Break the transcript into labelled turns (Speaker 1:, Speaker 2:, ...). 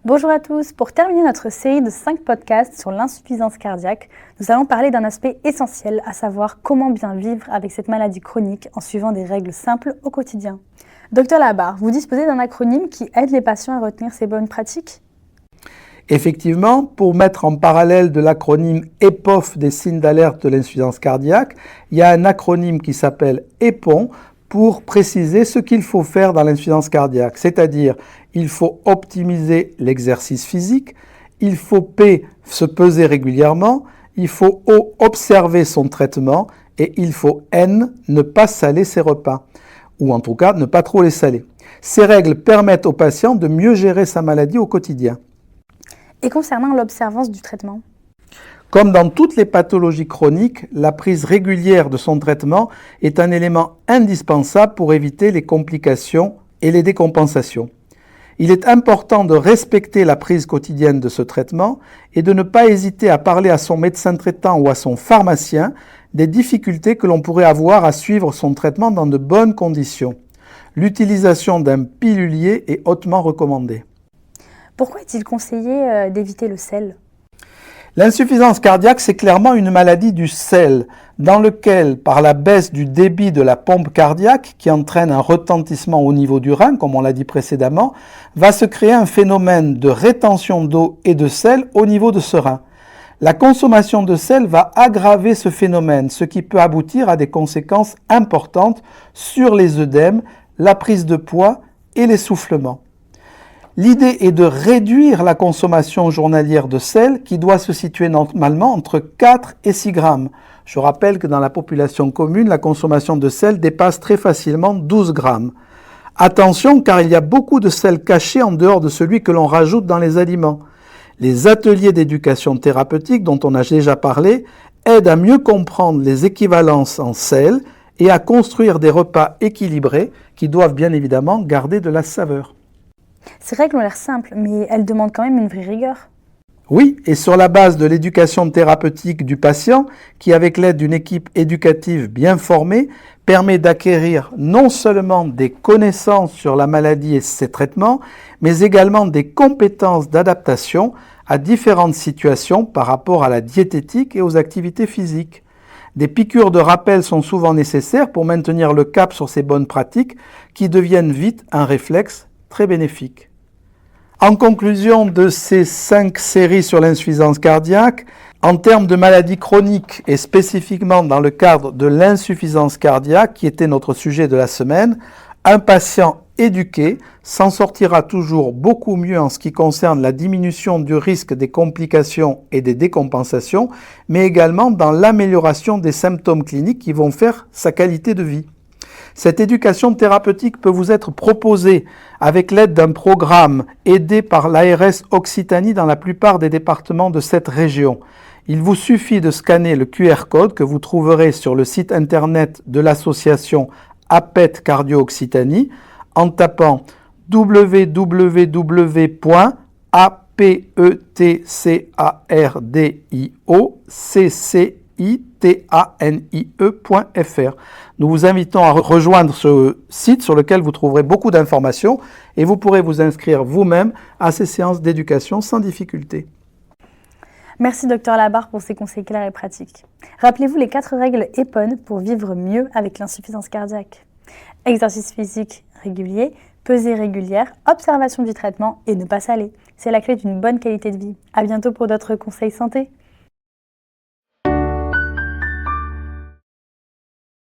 Speaker 1: Bonjour à tous, pour terminer notre série de 5 podcasts sur l'insuffisance cardiaque, nous allons parler d'un aspect essentiel, à savoir comment bien vivre avec cette maladie chronique en suivant des règles simples au quotidien. Docteur Labarre, vous disposez d'un acronyme qui aide les patients à retenir ces bonnes pratiques ?
Speaker 2: Effectivement, pour mettre en parallèle de l'acronyme EPOF des signes d'alerte de l'insuffisance cardiaque, il y a un acronyme qui s'appelle EPON pour préciser ce qu'il faut faire dans l'insuffisance cardiaque, c'est-à-dire il faut optimiser l'exercice physique, il faut se peser régulièrement, il faut observer son traitement et il faut ne pas saler ses repas, ou en tout cas ne pas trop les saler. Ces règles permettent au patient de mieux gérer sa maladie au quotidien.
Speaker 1: Et concernant l'observance du traitement ?
Speaker 2: Comme dans toutes les pathologies chroniques, la prise régulière de son traitement est un élément indispensable pour éviter les complications et les décompensations. Il est important de respecter la prise quotidienne de ce traitement et de ne pas hésiter à parler à son médecin traitant ou à son pharmacien des difficultés que l'on pourrait avoir à suivre son traitement dans de bonnes conditions. L'utilisation d'un pilulier est hautement recommandée.
Speaker 1: Pourquoi est-il conseillé d'éviter le sel ?
Speaker 2: L'insuffisance cardiaque, c'est clairement une maladie du sel, dans lequel, par la baisse du débit de la pompe cardiaque, qui entraîne un retentissement au niveau du rein, comme on l'a dit précédemment, va se créer un phénomène de rétention d'eau et de sel au niveau de ce rein. La consommation de sel va aggraver ce phénomène, ce qui peut aboutir à des conséquences importantes sur les œdèmes, la prise de poids et l'essoufflement. L'idée est de réduire la consommation journalière de sel qui doit se situer normalement entre 4 et 6 grammes. Je rappelle que dans la population commune, la consommation de sel dépasse très facilement 12 grammes. Attention, car il y a beaucoup de sel caché en dehors de celui que l'on rajoute dans les aliments. Les ateliers d'éducation thérapeutique dont on a déjà parlé aident à mieux comprendre les équivalences en sel et à construire des repas équilibrés qui doivent bien évidemment garder de la saveur.
Speaker 1: Ces règles ont l'air simples, mais elles demandent quand même une vraie rigueur.
Speaker 2: Oui, et sur la base de l'éducation thérapeutique du patient, qui avec l'aide d'une équipe éducative bien formée, permet d'acquérir non seulement des connaissances sur la maladie et ses traitements, mais également des compétences d'adaptation à différentes situations par rapport à la diététique et aux activités physiques. Des piqûres de rappel sont souvent nécessaires pour maintenir le cap sur ces bonnes pratiques qui deviennent vite un réflexe très bénéfique. En conclusion de ces 5 séries sur l'insuffisance cardiaque, en termes de maladies chroniques et spécifiquement dans le cadre de l'insuffisance cardiaque, qui était notre sujet de la semaine, un patient éduqué s'en sortira toujours beaucoup mieux en ce qui concerne la diminution du risque des complications et des décompensations, mais également dans l'amélioration des symptômes cliniques qui vont faire sa qualité de vie. Cette éducation thérapeutique peut vous être proposée avec l'aide d'un programme aidé par l'ARS Occitanie dans la plupart des départements de cette région. Il vous suffit de scanner le QR code que vous trouverez sur le site internet de l'association APET Cardio Occitanie en tapant www.apetcardio.fr. Nous vous invitons à rejoindre ce site sur lequel vous trouverez beaucoup d'informations et vous pourrez vous inscrire vous-même à ces séances d'éducation sans difficulté.
Speaker 1: Merci Dr Labarre pour ces conseils clairs et pratiques. Rappelez-vous les 4 règles EPON pour vivre mieux avec l'insuffisance cardiaque. Exercice physique régulier, pesée régulière, observation du traitement et ne pas saler. C'est la clé d'une bonne qualité de vie. À bientôt pour d'autres conseils santé.